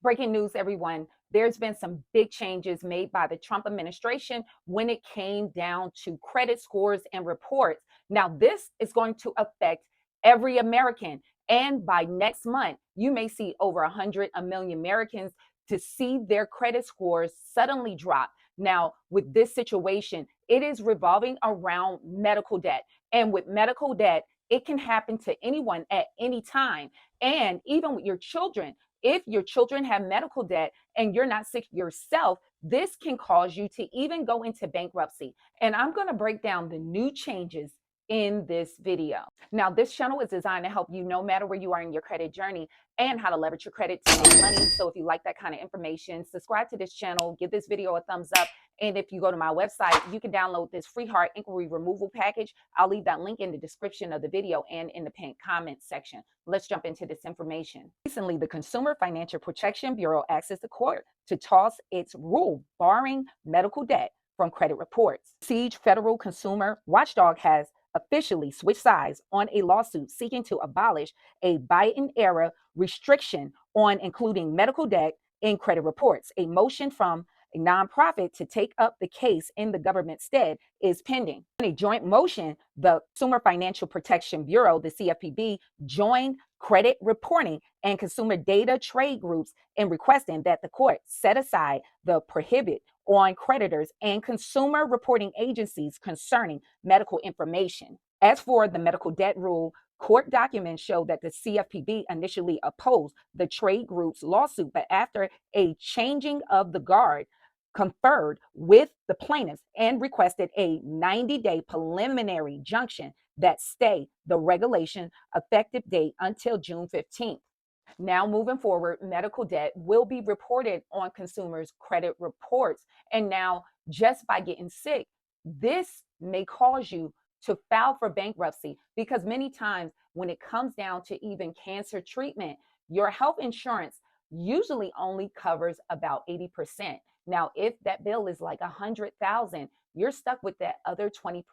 Breaking news, everyone. There's been some big changes made by the Trump administration when it came down to credit scores and reports. Now, this is going to affect every American. And by next month, you may see over 100 million Americans to see their credit scores suddenly drop. Now, with this situation, it is revolving around medical debt. And with medical debt, it can happen to anyone at any time. And even with your children, if your children have medical debt and you're not sick yourself, this can cause you to even go into bankruptcy. And I'm going to break down the new changes in this video. Now, this channel is designed to help you no matter where you are in your credit journey and how to leverage your credit to make money. So if you like that kind of information, subscribe to this channel, give this video a thumbs up. And if you go to my website, you can download this free heart inquiry removal package. I'll leave that link in the description of the video and in the pinned comment section. Let's jump into this information. Recently, the Consumer Financial Protection Bureau asked the court to toss its rule barring medical debt from credit reports. Siege Federal Consumer Watchdog has officially switched sides on a lawsuit seeking to abolish a Biden-era restriction on including medical debt in credit reports. A motion from a nonprofit to take up the case in the government's stead is pending. In a joint motion, the Consumer Financial Protection Bureau, the CFPB, joined credit reporting and consumer data trade groups in requesting that the court set aside the prohibit on creditors and consumer reporting agencies concerning medical information. As for the medical debt rule, court documents show that the CFPB initially opposed the trade group's lawsuit, but after a changing of the guard, conferred with the plaintiffs and requested a 90-day preliminary injunction that stay the regulation effective date until June 15th. Now, moving forward, medical debt will be reported on consumers' credit reports. And now, just by getting sick, this may cause you to file for bankruptcy, because many times when it comes down to even cancer treatment, your health insurance usually only covers about 80%. Now, if that bill is like $100,000, you're stuck with that other 20%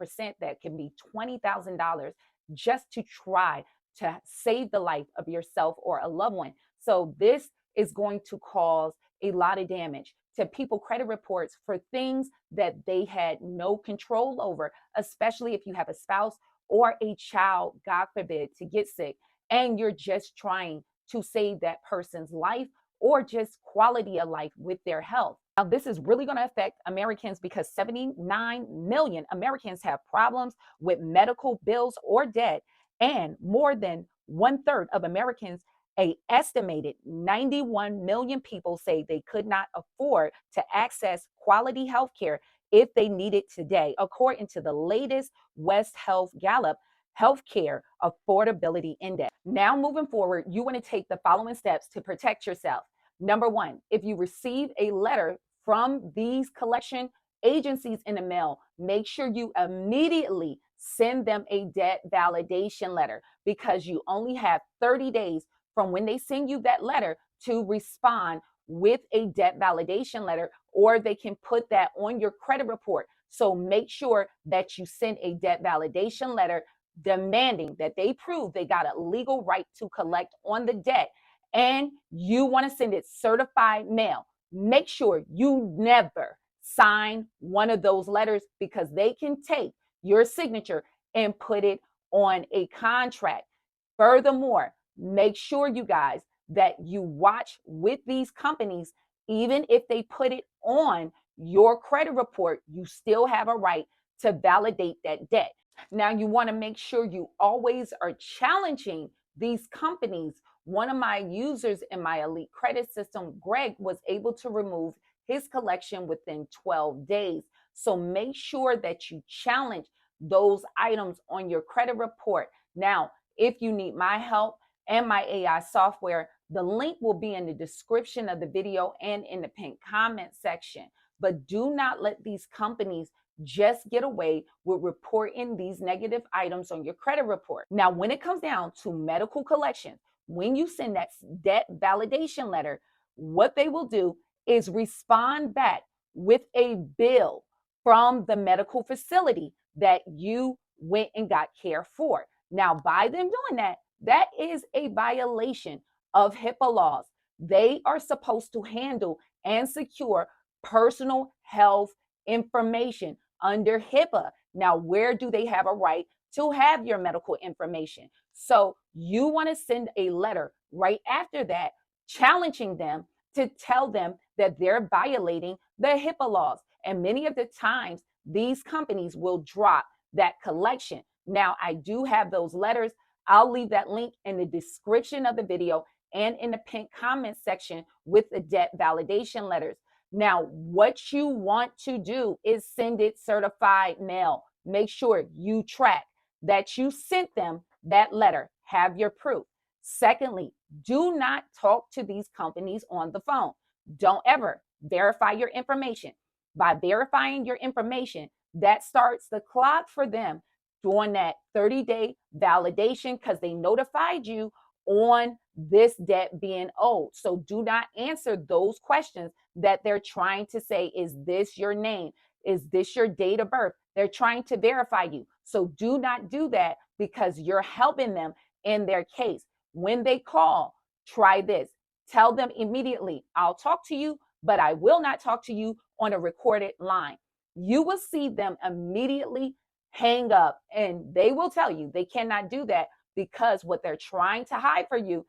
that can be $20,000 just to try to save the life of yourself or a loved one. So this is going to cause a lot of damage to people credit reports for things that they had no control over, especially if you have a spouse or a child, God forbid, to get sick, and you're just trying to save that person's life or just quality of life with their health. Now, this is really going to affect Americans because 79 million Americans have problems with medical bills or debt, and more than 1/3 of Americans, a estimated 91 million people, say they could not afford to access quality health care if they need it today, according to the latest West Health Gallup Healthcare Affordability Index. Now, moving forward, you want to take the following steps to protect yourself. Number one, if you receive a letter from these collection agencies in the mail, make sure you immediately send them a debt validation letter, because you only have 30 days from when they send you that letter to respond with a debt validation letter, or they can put that on your credit report. So make sure that you send a debt validation letter demanding that they prove they got a legal right to collect on the debt, and you want to send it certified mail. Make sure you never sign one of those letters, because they can take your signature and put it on a contract. Furthermore, make sure, you guys, that you watch with these companies. Even if they put it on your credit report, you still have a right to validate that debt. Now, you want to make sure you always are challenging these companies. One of my users in my elite credit system, Greg, was able to remove his collection within 12 days. So make sure that you challenge those items on your credit report. Now, if you need my help and my AI software, the link will be in the description of the video and in the pinned comment section. But do not let these companies just get away with reporting these negative items on your credit report. Now, when it comes down to medical collections, when you send that debt validation letter, what they will do is respond back with a bill from the medical facility that you went and got care for. Now, by them doing that, that is a violation of HIPAA laws. They are supposed to handle and secure personal health information under HIPAA. Now, where do they have a right to have your medical information? So you want to send a letter right after that, challenging them to tell them that they're violating the HIPAA laws. And many of the times, these companies will drop that collection. Now, I do have those letters. I'll leave that link in the description of the video and in the pinned comment section with the debt validation letters. Now, what you want to do is send it certified mail. Make sure you track that you sent them that letter. Have your proof. Secondly, do not talk to these companies on the phone. Don't ever verify your information. By verifying your information, that starts the clock for them during that 30-day validation because they notified you on this debt being owed. So do not answer those questions that they're trying to say, is this your name? Is this your date of birth? They're trying to verify you. So do not do that because you're helping them in their case. When they call, try this. Tell them immediately, I'll talk to you, but I will not talk to you on a recorded line. You will see them immediately hang up and they will tell you they cannot do that because what they're trying to hide for you,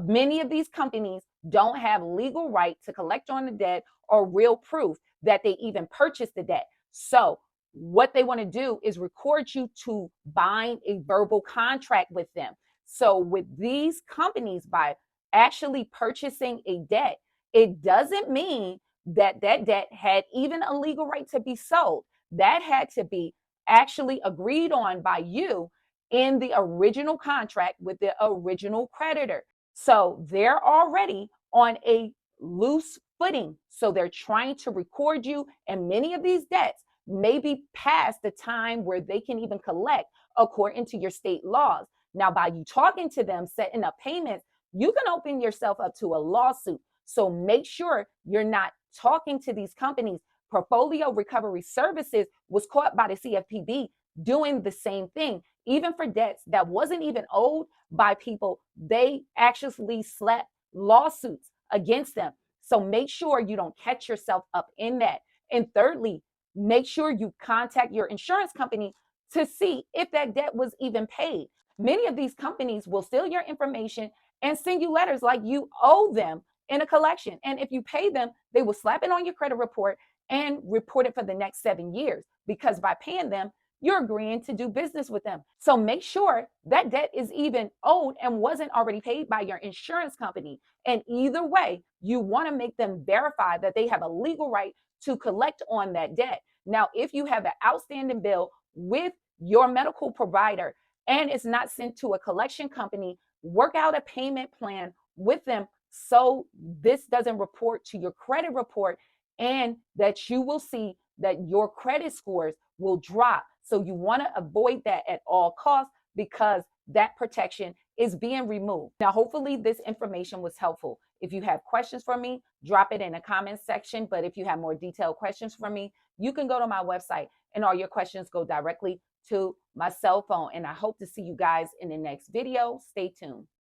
many of these companies don't have legal right to collect on the debt or real proof that they even purchased the debt. So what they want to do is record you to bind a verbal contract with them. So with these companies, by actually purchasing a debt, it doesn't mean that that debt had even a legal right to be sold. That had to be actually agreed on by you in the original contract with the original creditor. So they're already on a loose footing. So they're trying to record you, and many of these debts may be past the time where they can even collect according to your state laws. Now, by you talking to them, setting up payments, you can open yourself up to a lawsuit. So make sure you're not talking to these companies. Portfolio Recovery Services was caught by the CFPB doing the same thing, even for debts that wasn't even owed by people. They actually slapped lawsuits against them. So make sure you don't catch yourself up in that. And thirdly, make sure you contact your insurance company to see if that debt was even paid. Many of these companies will steal your information and send you letters like you owe them in a collection. And if you pay them, they will slap it on your credit report and report it for the next 7 years, because by paying them, you're agreeing to do business with them. So make sure that debt is even owed and wasn't already paid by your insurance company. And either way, you want to make them verify that they have a legal right to collect on that debt. Now, if you have an outstanding bill with your medical provider and it's not sent to a collection company, work out a payment plan with them so this doesn't report to your credit report, and that you will see that your credit scores will drop. So you want to avoid that at all costs because that protection is being removed. Now, hopefully this information was helpful. If you have questions for me, drop it in the comment section. But if you have more detailed questions for me, you can go to my website and all your questions go directly to my cell phone. And I hope to see you guys in the next video. Stay tuned.